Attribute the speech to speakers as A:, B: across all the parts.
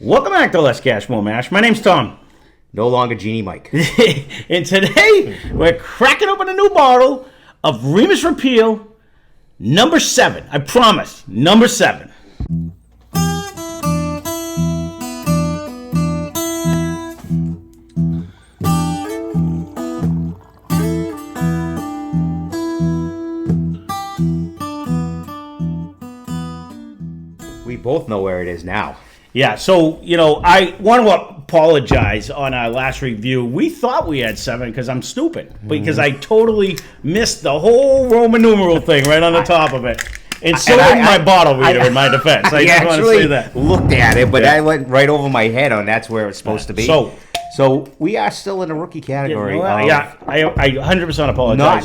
A: Welcome back to Lesscashmoremash. My name's Tom.
B: No longer Genie Mike.
A: And today, we're cracking open a new bottle of Remus Repeal, number 7. I promise, number 7.
B: We both know where it is now.
A: Yeah, so, I want to apologize on our last review. We thought we had 7 because I'm stupid. Because I totally missed the whole Roman numeral thing right on the top of it. And so did my bottle reader, in my defense. I just want to say that.
B: Looked at it, but I went right over my head on that's where it's supposed to be. So we are still in the rookie category.
A: I 100% apologize.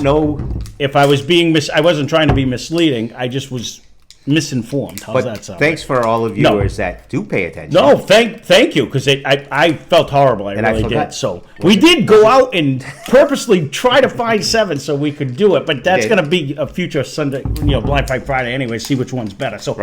A: If I was I wasn't trying to be misleading. I just was misinformed. How's that sound?
B: Thanks for all of viewers that do pay attention.
A: No, thank you, because I felt horrible. I really did. So we did go out and purposely try to find 7 so we could do it, but that's going to be a future Sunday, Blind Fight Friday anyway. See which one's better. So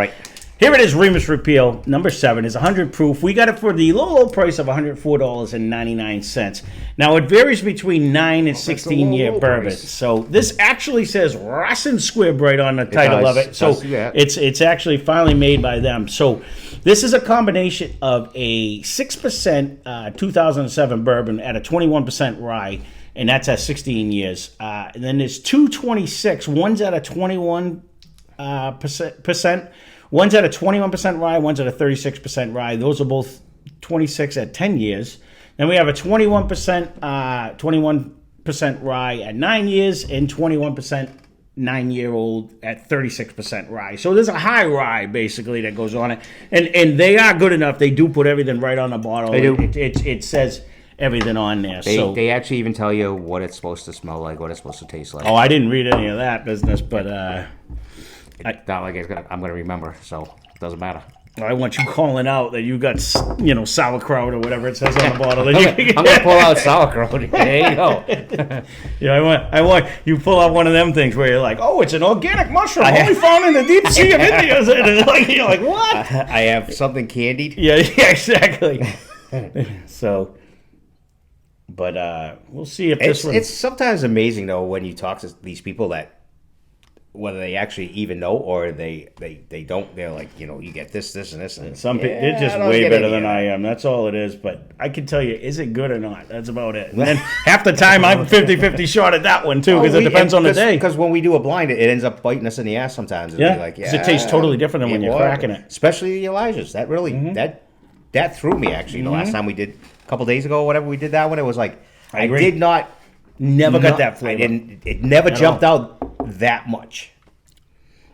A: here it is, Remus Repeal, number 7 is 100 proof. We got it for the low price of $104.99. Now it varies between 9 and 16-year bourbon. So this actually says Rossin Squibb right on the title of it. So it's actually finally made by them. So this is a combination of a 6% 2007 bourbon at a 21% rye, and that's at 16 years. And then there's 226. One's at a 21%. One's at a 21% rye, one's at a 36% rye. Those are both 26 at 10 years. Then we have a 21% rye at 9 years and 21% 9-year-old at 36% rye. So there's a high rye basically that goes on it, and they are good enough. They do put everything right on the bottle.
B: They do.
A: It says everything on there.
B: They actually even tell you what it's supposed to smell like, what it's supposed to taste like.
A: Oh, I didn't read any of that business, but
B: it's not like I'm going to remember, so it doesn't matter.
A: I want you calling out that you got, sauerkraut or whatever it says on the bottle.
B: I'm going to pull out sauerkraut. There you go.
A: I want you pull out one of them things where you're like, oh, it's an organic mushroom only found in the deep sea of India. You're like, what?
B: I have something candied.
A: Yeah, exactly. So, but we'll see if this one.
B: It's sometimes amazing though when you talk to these people that, whether they actually even know or they don't, they're like, you get this, and this. And
A: some people, they're just way better than I am. That's all it is. But I can tell you, is it good or not? That's about it. And then half the time, I'm 50-50 short at that one, too, because it depends on the day.
B: Because when we do a blind, it ends up biting us in the ass sometimes.
A: Because it tastes totally different than when you're cracking it.
B: Especially the Elijah's. That really, that threw me, actually. The last time we did, a couple days ago, whatever, we did that one, it was like, I did not...
A: Never got that flavor.
B: It never jumped out that much.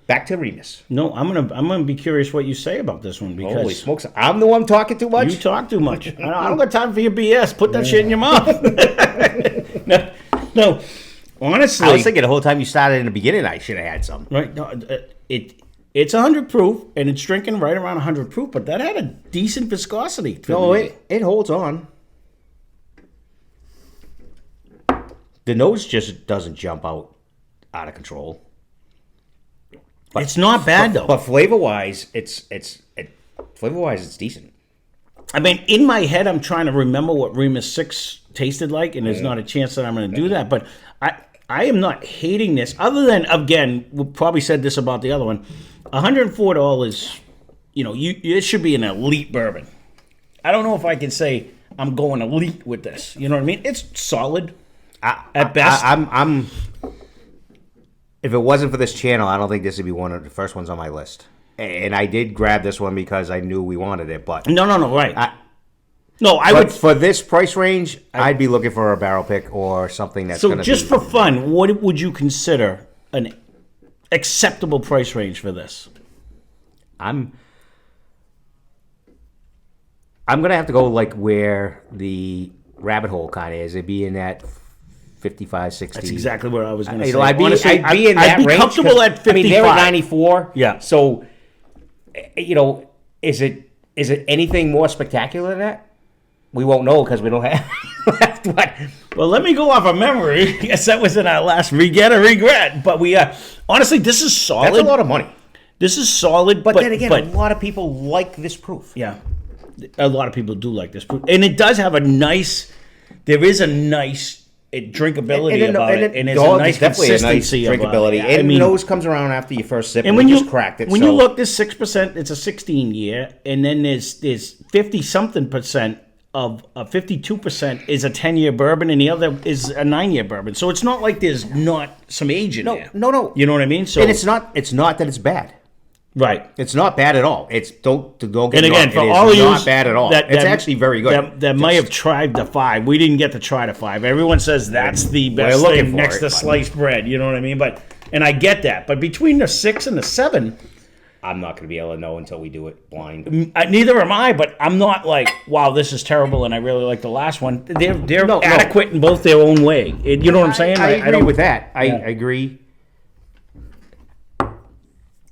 B: Back to Remus.
A: No, I'm gonna be curious what you say about this one, because
B: holy smokes, I'm the one talking too much.
A: You talk too much. I don't got time for your BS. Put that shit in your mouth. No. Honestly,
B: I was thinking the whole time you started in the beginning, I should have had some.
A: Right? No, it's 100 proof, and it's drinking right around 100 proof, but that had a decent viscosity.
B: No, it holds on. The nose just doesn't jump out of control.
A: But it's not bad though.
B: But flavor-wise, it's decent.
A: I mean, in my head, I'm trying to remember what Remus 6 tasted like, and there's not a chance that I'm going to do that. But I am not hating this. Other than, again, we probably said this about the other one, $104. It should be an elite bourbon. I don't know if I can say I'm going elite with this. You know what I mean? It's solid. At best,
B: I'm. If it wasn't for this channel, I don't think this would be one of the first ones on my list. And I did grab this one because I knew we wanted it. But
A: no, right.
B: I would for this price range. I'd be looking for a barrel pick or something that's.
A: So just for fun, what would you consider an acceptable price range for this?
B: I'm gonna have to go like where the rabbit hole kind of is. It'd be in that 55, 60.
A: That's exactly what I was going to say.
B: I'd be in that range.
A: Comfortable at 55. I mean,
B: they're at 94.
A: Yeah.
B: So, is it anything more spectacular than that? We won't know because we don't have what.
A: Well, let me go off of memory. I guess that was in our last regret. But we honestly, this is solid.
B: That's a lot of money.
A: This is solid.
B: But then again, a lot of people like this proof.
A: Yeah. a lot of people do like this proof, and it does have a nice. There is a nice drinkability about it, and it's a nice consistency of
B: drinkability.
A: I mean,
B: nose comes around after you first sip,
A: and when you
B: just cracked it.
A: When you look, this 6%, it's a 16 year, and then there's 50 something percent of 52% is a 10-year bourbon, and the other is a 9-year bourbon. So it's not like there's not some age in there.
B: No.
A: You know what I mean? So
B: and it's not that it's bad.
A: Right.
B: It's not bad at all. It's don't get
A: and again, for all of you,
B: not bad at all. It's actually very good.
A: That might have tried the 5. We didn't get to try the 5. Everyone says that's the best thing next to sliced bread. You know what I mean? And I get that. But between the 6 and the 7,
B: I'm not going to be able to know until we do it blind.
A: Neither am I. But I'm not like, wow, this is terrible, and I really like the last one. They're adequate in both their own way. You know what I'm saying?
B: I agree with that. I agree.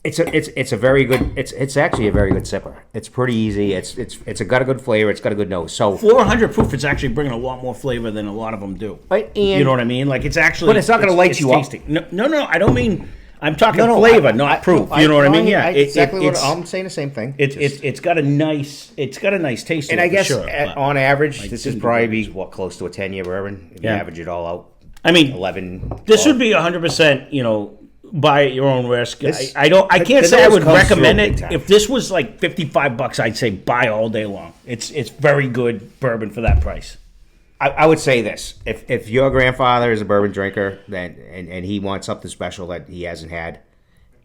B: It's a very good. It's actually a very good sipper. It's pretty easy. It's got a good flavor. It's got a good nose. So
A: 400 proof, it's actually bringing a lot more flavor than a lot of them do. You know what I mean? Like it's actually,
B: but it's not going to light you
A: tasty.
B: up.
A: No. I don't mean. I'm talking flavor, not proof. You know what I mean? Yeah,
B: I'm saying the same thing.
A: It's got a nice taste.
B: And
A: I
B: guess
A: sure,
B: on average, this is probably close to a 10-year bourbon. If you average it all out.
A: I mean,
B: 11.
A: This would be 100%. Buy at your own risk. I can't say I would recommend it. If this was like $55, I'd say buy all day long. It's very good bourbon for that price.
B: I would say this: if your grandfather is a bourbon drinker, then and he wants something special that he hasn't had,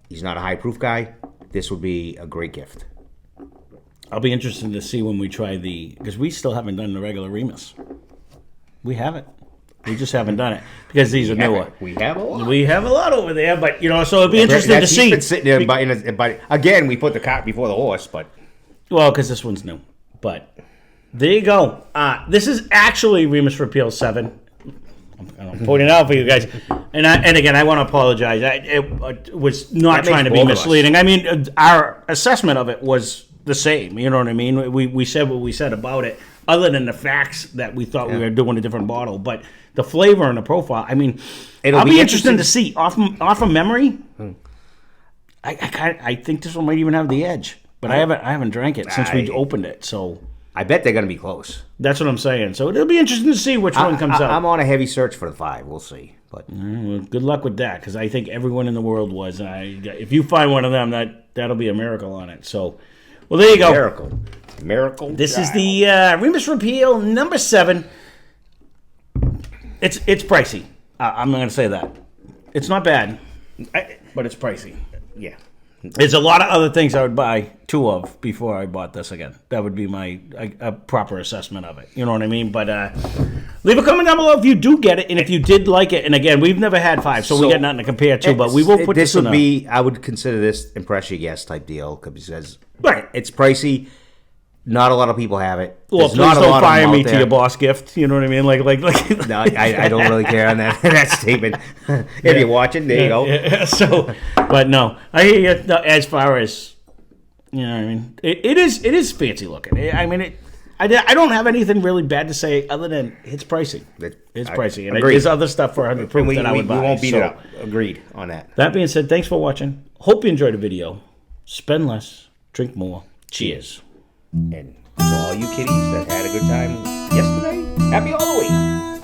B: he's not a high proof guy. This would be a great gift.
A: I'll be interested to see when we try because we still haven't done the regular Remus. We haven't. We just haven't done it because these are newer.
B: We have a lot.
A: We have a lot over there, but so it'll be interesting to see.
B: He's been sitting there but again, we put the cart before the horse, but
A: because this one's new. But there you go. This is actually Remus Repeal 7. I'm pointing it out for you guys, and again, I want to apologize. It was not trying to be misleading. I mean, our assessment of it was the same. You know what I mean? We said what we said about it, other than the facts that we thought we were doing a different bottle, but. The flavor and the profile. I mean, I'll be interested to see off of memory. I think this one might even have the edge, but I haven't drank it since we opened it. So
B: I bet they're going to be close.
A: That's what I'm saying. So it'll be interesting to see which one comes out.
B: I'm on a heavy search for the 5. We'll see. But
A: well, good luck with that, because I think everyone in the world was. If you find one of them, that'll be a miracle on it. So, well, there you go.
B: Miracle.
A: This is the Remus Repeal number 7. It's pricey. I'm going to say that. It's not bad, but it's pricey.
B: Yeah.
A: There's a lot of other things I would buy 2 of before I bought this again. That would be my a proper assessment of it. You know what I mean? But leave a comment down below if you do get it and if you did like it. And again, we've never had 5, so we got nothing to compare to. But we will put this in.
B: I would consider this impress your guest type deal because it's pricey. Not a lot of people have it.
A: Well, please don't fire me to your boss gift. You know what I mean? Like.
B: No, I don't really care on that statement. If you're watching, there you go.
A: Yeah. So, but no, I hear you. No, as far as you know, what I mean, it is fancy looking. I mean, I don't have anything really bad to say other than it's pricey. It's pricey, and there's other stuff for 100 proof that I would buy.
B: We won't beat it up. Agreed on that.
A: That being said, thanks for watching. Hope you enjoyed the video. Spend less, drink more. Cheers.
B: And to all you kiddies that had a good time yesterday, happy Halloween.